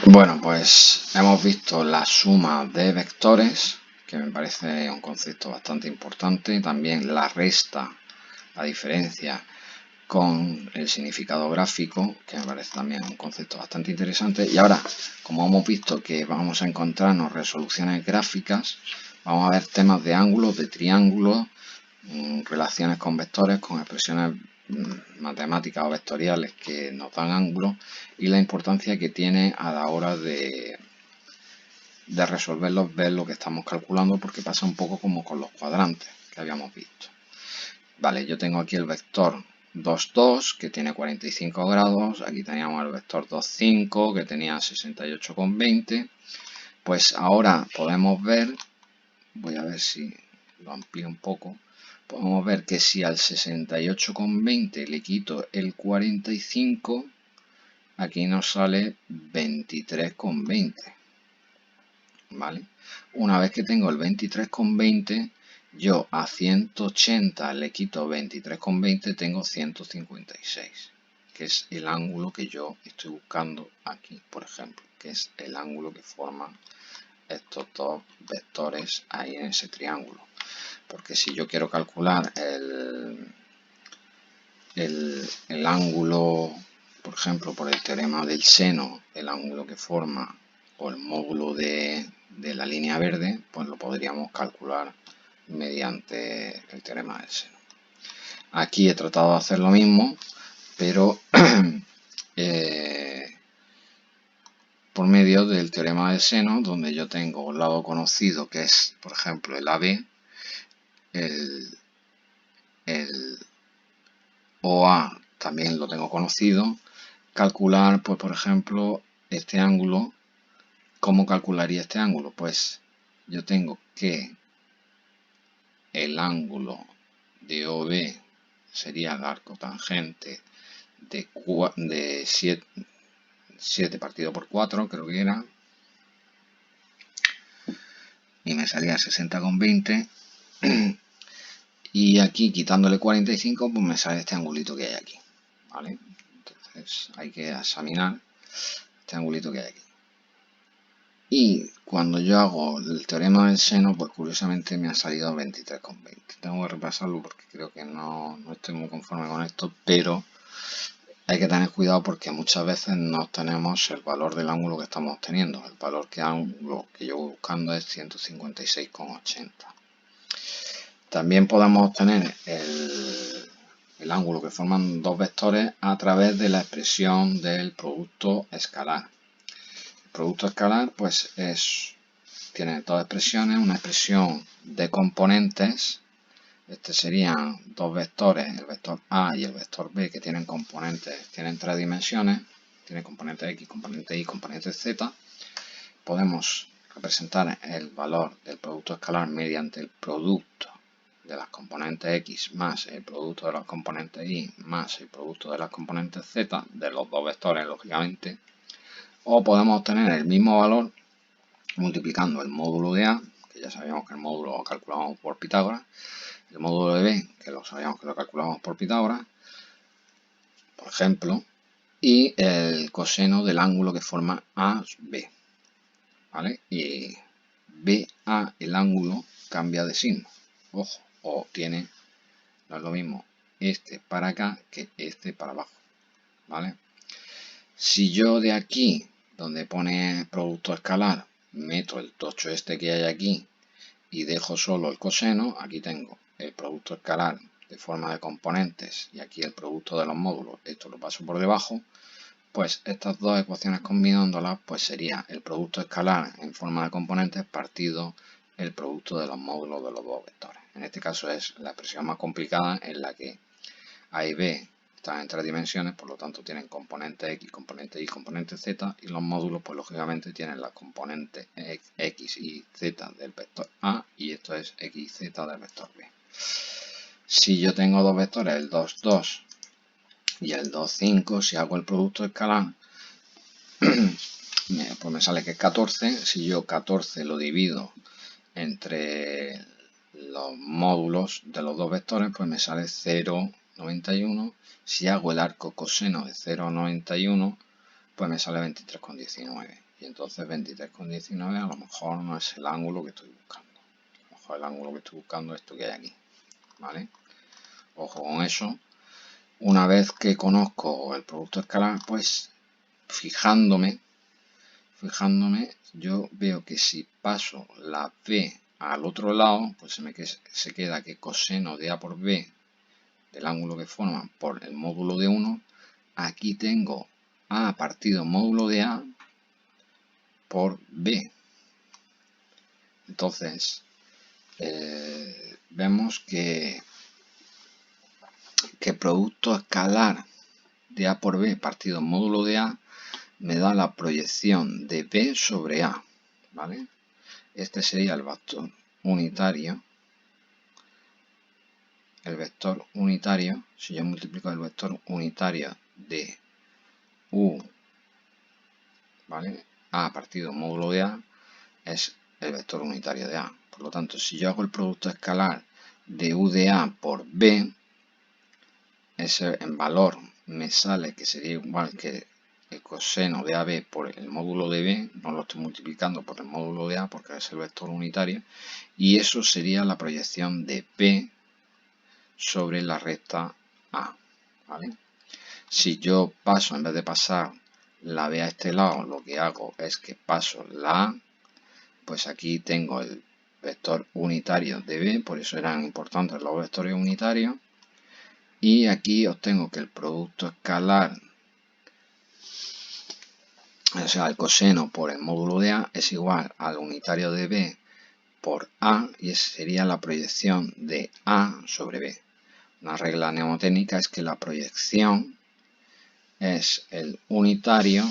Bueno, pues hemos visto la suma de vectores, que me parece un concepto bastante importante. También la resta, la diferencia con el significado gráfico, que me parece también un concepto bastante interesante. Y ahora, como hemos visto que vamos a encontrarnos resoluciones gráficas, vamos a ver temas de ángulos, de triángulos, relaciones con vectores, con expresiones matemáticas o vectoriales que nos dan ángulos y la importancia que tiene a la hora de resolverlos, ver lo que estamos calculando, porque pasa un poco como con los cuadrantes que habíamos visto. Vale, yo tengo aquí el vector 2, 2 que tiene 45 grados, aquí teníamos el vector 2, 5 que tenía 68,20. Pues ahora podemos ver, voy a ver si lo amplío un poco, podemos ver que si al 68,20 le quito el 45, aquí nos sale 23,20. ¿Vale? Una vez que tengo el 23,20, yo a 180 le quito 23,20, tengo 156, que es el ángulo que yo estoy buscando aquí, por ejemplo, que es el ángulo que forman estos dos vectores ahí en ese triángulo. Porque si yo quiero calcular el ángulo, por ejemplo, por el teorema del seno, el ángulo que forma o el módulo de la línea verde, pues lo podríamos calcular mediante el teorema del seno. Aquí he tratado de hacer lo mismo, pero por medio del teorema del seno, donde yo tengo un lado conocido que es, por ejemplo, el AB, el OA también lo tengo conocido. Calcular, pues por ejemplo, este ángulo. ¿Cómo calcularía este ángulo? Pues yo tengo que el ángulo de OB sería el arco tangente de 7 partido por 4, creo que era, y me salía 60,20. Y aquí, quitándole 45, pues me sale este angulito que hay aquí, ¿vale? Entonces hay que examinar este angulito que hay aquí. Y cuando yo hago el teorema del seno, pues curiosamente me ha salido 23,20. Tengo que repasarlo porque creo que no estoy muy conforme con esto, pero hay que tener cuidado porque muchas veces no obtenemos el valor del ángulo que estamos obteniendo. El valor ángulo que yo voy buscando es 156,80. También podemos obtener el ángulo que forman dos vectores a través de la expresión del producto escalar. El producto escalar pues tiene dos expresiones, una expresión de componentes. Este serían dos vectores, el vector A y el vector B, que tienen componentes, tienen tres dimensiones, tienen componente X, componente Y, componente Z. Podemos representar el valor del producto escalar mediante el producto de las componentes X más el producto de las componentes Y más el producto de las componentes Z, de los dos vectores, lógicamente. O podemos obtener el mismo valor multiplicando el módulo de A, que ya sabíamos que el módulo lo calculamos por Pitágoras, el módulo de B, que lo sabíamos que lo calculamos por Pitágoras, por ejemplo, y el coseno del ángulo que forma AB, ¿vale? Y BA, el ángulo, cambia de signo, ojo, o tiene, no es lo mismo este para acá que este para abajo, ¿vale? Si yo de aquí, donde pone producto escalar, meto el tocho este que hay aquí y dejo solo el coseno, aquí tengo el producto escalar de forma de componentes y aquí el producto de los módulos, esto lo paso por debajo, pues estas dos ecuaciones combinándolas pues sería el producto escalar en forma de componentes partido el producto de los módulos de los dos vectores. En este caso es la expresión más complicada en la que A y B están en tres dimensiones, por lo tanto tienen componente X, componente Y, componente Z, y los módulos pues lógicamente tienen las componentes X y Z del vector A y esto es X y Z del vector B. Si yo tengo dos vectores, el 2, 2 y el 2, 5, si hago el producto escalar, pues me sale que es 14. Si yo 14 lo divido entre los módulos de los dos vectores, pues me sale 0,91. Si hago el arco coseno de 0,91, pues me sale 23,19. Y entonces 23,19 a lo mejor no es el ángulo que estoy buscando. A lo mejor el ángulo que estoy buscando es esto que hay aquí, ¿vale? Ojo con eso. Una vez que conozco el producto escalar, pues fijándome, yo veo que si paso la b al otro lado, pues se queda que coseno de a por b del ángulo que forman por el módulo de 1, aquí tengo a partido módulo de a por b. Entonces, vemos que producto escalar de a por b partido módulo de a me da la proyección de b sobre a, ¿vale? Este sería el vector unitario. El vector unitario, si yo multiplico el vector unitario de u, ¿vale? A partido módulo de a es el vector unitario de a. Por lo tanto, si yo hago el producto escalar de u de a por b, ese en valor me sale que sería igual que el coseno de AB por el módulo de B, no lo estoy multiplicando por el módulo de A porque es el vector unitario, y eso sería la proyección de B sobre la recta A, ¿vale? Si yo paso, en vez de pasar la B a este lado, lo que hago es que paso la A, pues aquí tengo el vector unitario de B, por eso eran importantes los vectores unitarios, y aquí obtengo que el producto escalar, o sea, el coseno por el módulo de A es igual al unitario de B por A, y esa sería la proyección de A sobre B. Una regla mnemotécnica es que la proyección es el unitario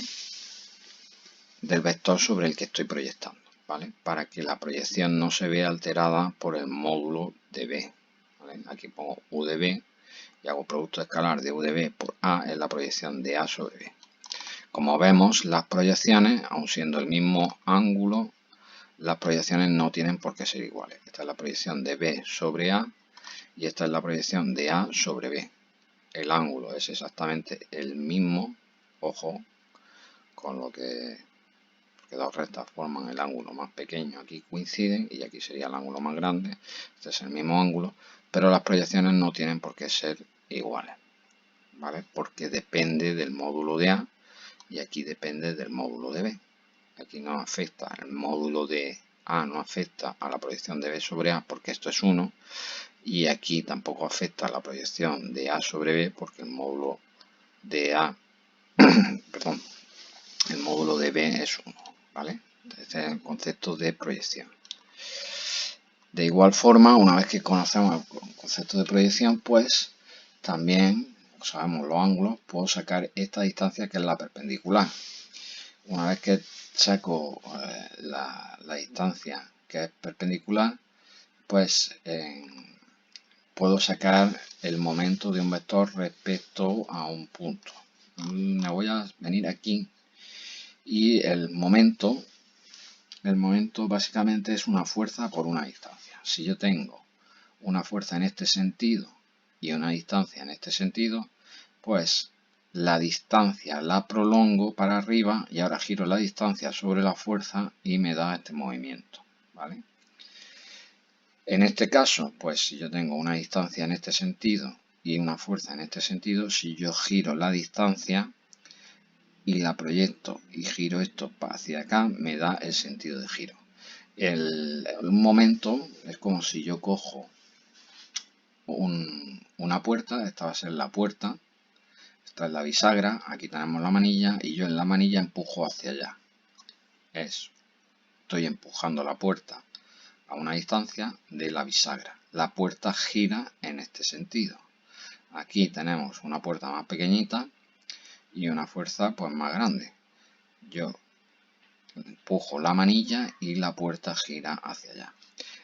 del vector sobre el que estoy proyectando, ¿vale? Para que la proyección no se vea alterada por el módulo de B, ¿vale? Aquí pongo U de B y hago producto escalar de U de B por A, es la proyección de A sobre B. Como vemos, las proyecciones, aun siendo el mismo ángulo, las proyecciones no tienen por qué ser iguales. Esta es la proyección de B sobre A y esta es la proyección de A sobre B. El ángulo es exactamente el mismo, ojo, con lo que dos rectas forman el ángulo más pequeño, aquí coinciden y aquí sería el ángulo más grande. Este es el mismo ángulo, pero las proyecciones no tienen por qué ser iguales, ¿vale? Porque depende del módulo de A y aquí depende del módulo de B. Aquí no afecta el módulo de A, no afecta a la proyección de B sobre A porque esto es 1, y aquí tampoco afecta la proyección de A sobre B porque el módulo de A, perdón, el módulo de B es 1, ¿vale? Este es el concepto de proyección. De igual forma, una vez que conocemos el concepto de proyección, pues también sabemos los ángulos, puedo sacar esta distancia que es la perpendicular. Una vez que saco la distancia que es perpendicular, pues puedo sacar el momento de un vector respecto a un punto. Me voy a venir aquí y el momento básicamente es una fuerza por una distancia. Si yo tengo una fuerza en este sentido y una distancia en este sentido, pues la distancia la prolongo para arriba y ahora giro la distancia sobre la fuerza y me da este movimiento, ¿vale? En este caso, pues si yo tengo una distancia en este sentido y una fuerza en este sentido, si yo giro la distancia y la proyecto y giro esto hacia acá, me da el sentido de giro. El momento es como si yo cojo una puerta, esta va a ser la puerta, esta es la bisagra, aquí tenemos la manilla y yo en la manilla empujo hacia allá. Estoy empujando la puerta a una distancia de la bisagra. La puerta gira en este sentido. Aquí tenemos una puerta más pequeñita y una fuerza pues más grande. Yo empujo la manilla y la puerta gira hacia allá.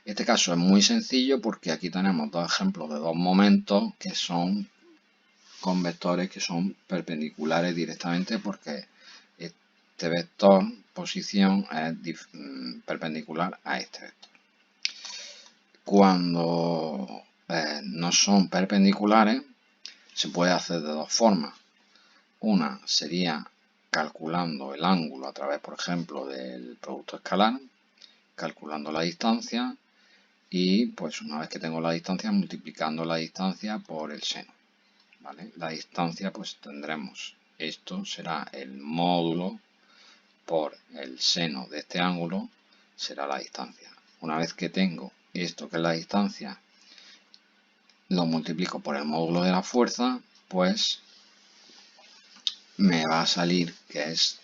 Este caso es muy sencillo porque aquí tenemos dos ejemplos de dos momentos que son con vectores que son perpendiculares directamente porque este vector posición es perpendicular a este vector. Cuando no son perpendiculares se puede hacer de dos formas. Una sería calculando el ángulo a través, por ejemplo, del producto escalar, calculando la distancia y pues una vez que tengo la distancia, multiplicando la distancia por el seno. ¿Vale? La distancia pues tendremos, esto será el módulo por el seno de este ángulo, será la distancia. Una vez que tengo esto que es la distancia, lo multiplico por el módulo de la fuerza, pues me va a salir que es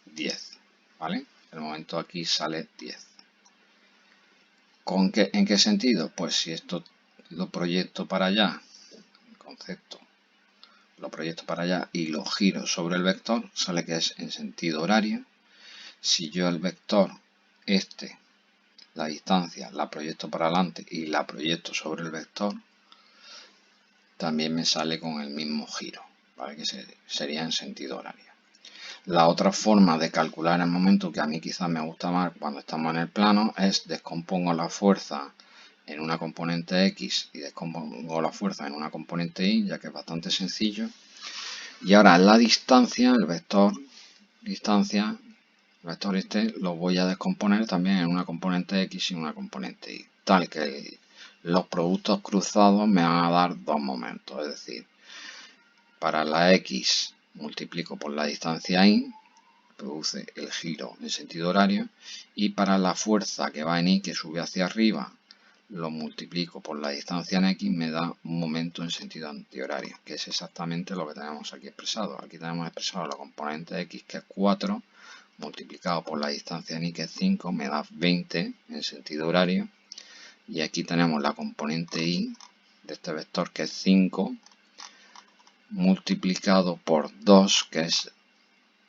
10, ¿vale? El momento aquí sale 10. ¿En qué sentido? Pues si esto lo proyecto para allá, el concepto, lo proyecto para allá y lo giro sobre el vector, sale que es en sentido horario. Si yo el vector, la distancia, la proyecto para adelante y la proyecto sobre el vector, también me sale con el mismo giro, ¿vale? Que sería en sentido horario. La otra forma de calcular el momento, que a mí quizás me gusta más cuando estamos en el plano, es descompongo la fuerza en una componente X y descompongo la fuerza en una componente Y, ya que es bastante sencillo. Y ahora la distancia, el vector distancia, el vector lo voy a descomponer también en una componente X y una componente Y, tal que los productos cruzados me van a dar dos momentos, es decir, para la X multiplico por la distancia Y, produce el giro en sentido horario, y para la fuerza que va en Y, que sube hacia arriba, lo multiplico por la distancia en X, me da un momento en sentido antihorario, que es exactamente lo que tenemos aquí expresado. Aquí tenemos expresado la componente X, que es 4, multiplicado por la distancia en Y, que es 5, me da 20 en sentido horario, y aquí tenemos la componente Y de este vector, que es 5, multiplicado por 2, que es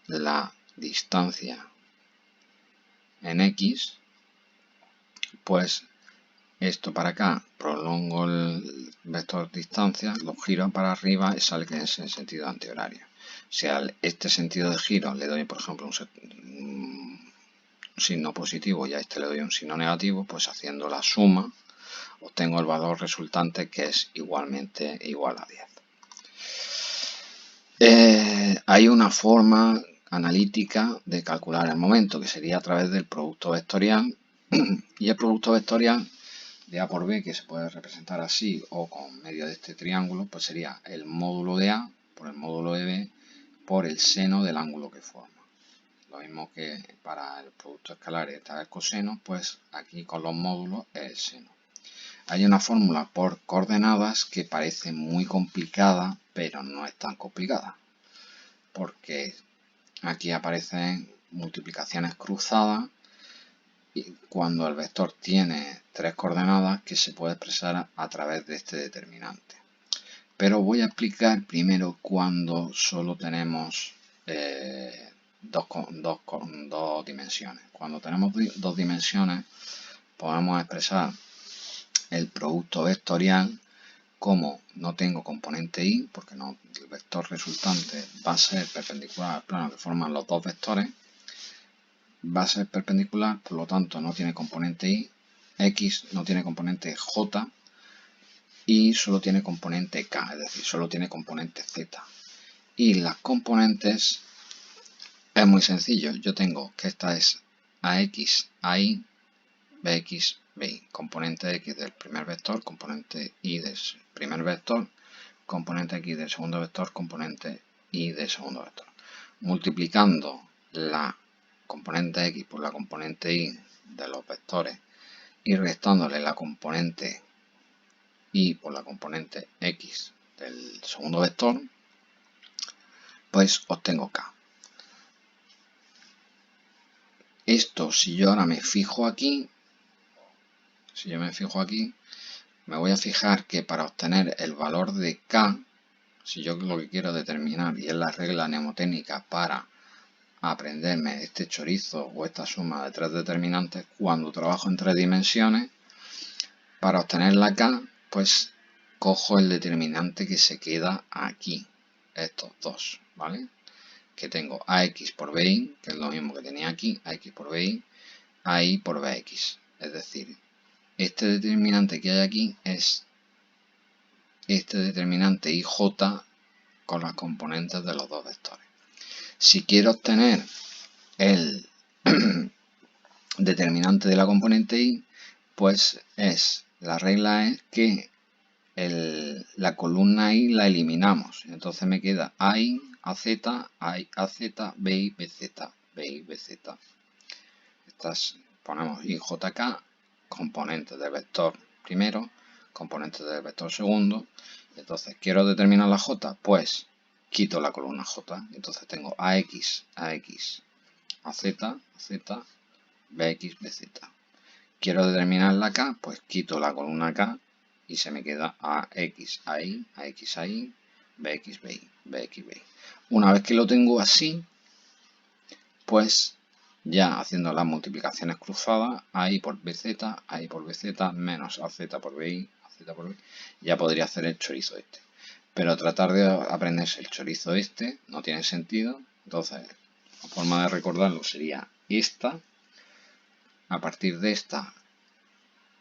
la distancia en X, pues esto para acá, prolongo el vector distancia, lo giro para arriba y sale que es en sentido antihorario. Si a este sentido de giro le doy, por ejemplo, un signo positivo y a este le doy un signo negativo, pues haciendo la suma obtengo el valor resultante, que es igualmente igual a 10. Hay una forma analítica de calcular el momento, que sería a través del producto vectorial, y el producto vectorial de A por B, que se puede representar así o con medio de este triángulo, pues sería el módulo de A por el módulo de B por el seno del ángulo que forma. Lo mismo que para el producto escalar está el coseno, pues aquí con los módulos es el seno. Hay una fórmula por coordenadas que parece muy complicada, pero no es tan complicada, porque aquí aparecen multiplicaciones cruzadas y cuando el vector tiene 3 coordenadas, que se puede expresar a través de este determinante. Pero voy a explicar primero cuando solo tenemos dos dimensiones. Cuando tenemos dos dimensiones, podemos expresar el producto vectorial como no tengo componente Y, porque el vector resultante va a ser perpendicular al plano que forman los dos vectores, va a ser perpendicular, por lo tanto no tiene componente Y, X no tiene componente J y solo tiene componente K, es decir, solo tiene componente Z. Y las componentes es muy sencillo, yo tengo que esta es AX, AI, BX, BY, componente X del primer vector, componente Y del primer vector, componente X del segundo vector, componente Y del segundo vector. Multiplicando la componente X por la componente Y de los vectores y restándole la componente Y por la componente X del segundo vector, pues obtengo K. Esto, si yo ahora me fijo aquí, me voy a fijar que para obtener el valor de K, si yo lo que quiero determinar, y es la regla mnemotécnica para aprenderme este chorizo o esta suma de 3 determinantes, cuando trabajo en 3 dimensiones, para obtener la K, pues cojo el determinante que se queda aquí, estos dos, ¿vale? Que tengo AX por BY, que es lo mismo que tenía aquí, AX por BY, AI por BX. Es decir, este determinante que hay aquí es este determinante IJ con las componentes de los dos vectores. Si quiero obtener el determinante de la componente y, pues la regla es que la columna y la eliminamos. Entonces me queda AI, AZ, AI, AZ, BI, BZ, BI, BZ. Estas ponemos IJK, componentes del vector primero, componentes del vector segundo. Entonces quiero determinar la J, pues quito la columna J. Entonces tengo AX, AX, AZ, AZ, BX, BZ. Quiero determinar la K, pues quito la columna K y se me queda AX, AI, AX, AI, BX, BI, BX, BI. Una vez que lo tengo así, pues ya haciendo las multiplicaciones cruzadas, AI por BZ, AI por BZ, menos AZ por BI, AZ por BI, ya podría hacer el chorizo este. Pero tratar de aprenderse el chorizo este no tiene sentido. Entonces, la forma de recordarlo sería esta. A partir de esta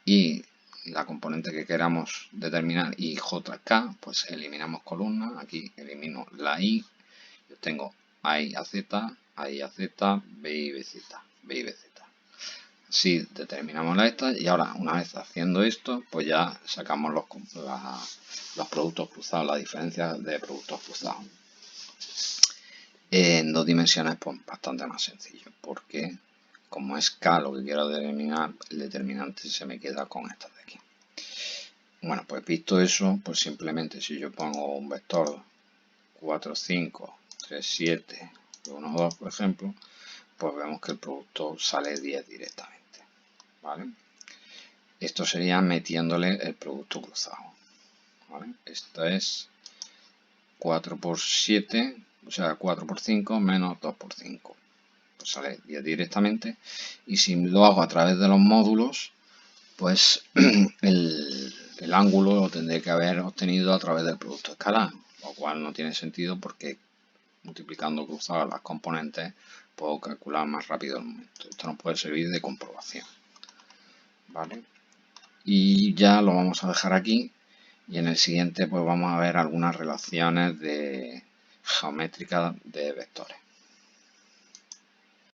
y la componente que queramos determinar IJK, pues eliminamos columna. Aquí elimino la I y obtengo AI AZ, AI AZ, BI BZ, BI BZ. Así determinamos la esta y ahora una vez haciendo esto, pues ya sacamos los productos cruzados, la diferencia de productos cruzados. En dos dimensiones, pues bastante más sencillo, porque como es K lo que quiero determinar, el determinante se me queda con estas de aquí. Bueno, pues visto eso, pues simplemente si yo pongo un vector 4, 5, 3, 7, 1, 2, por ejemplo, pues vemos que el producto sale 10 directamente, ¿vale? Esto sería metiéndole el producto cruzado, ¿vale? Esto es 4 por 7, o sea, 4 por 5 menos 2 por 5. Pues sale 10 directamente. Y si lo hago a través de los módulos, pues el ángulo lo tendré que haber obtenido a través del producto escalar, lo cual no tiene sentido porque multiplicando cruzadas las componentes puedo calcular más rápido el momento. Esto nos puede servir de comprobación, ¿vale? Y ya lo vamos a dejar aquí y en el siguiente pues vamos a ver algunas relaciones geométricas de vectores.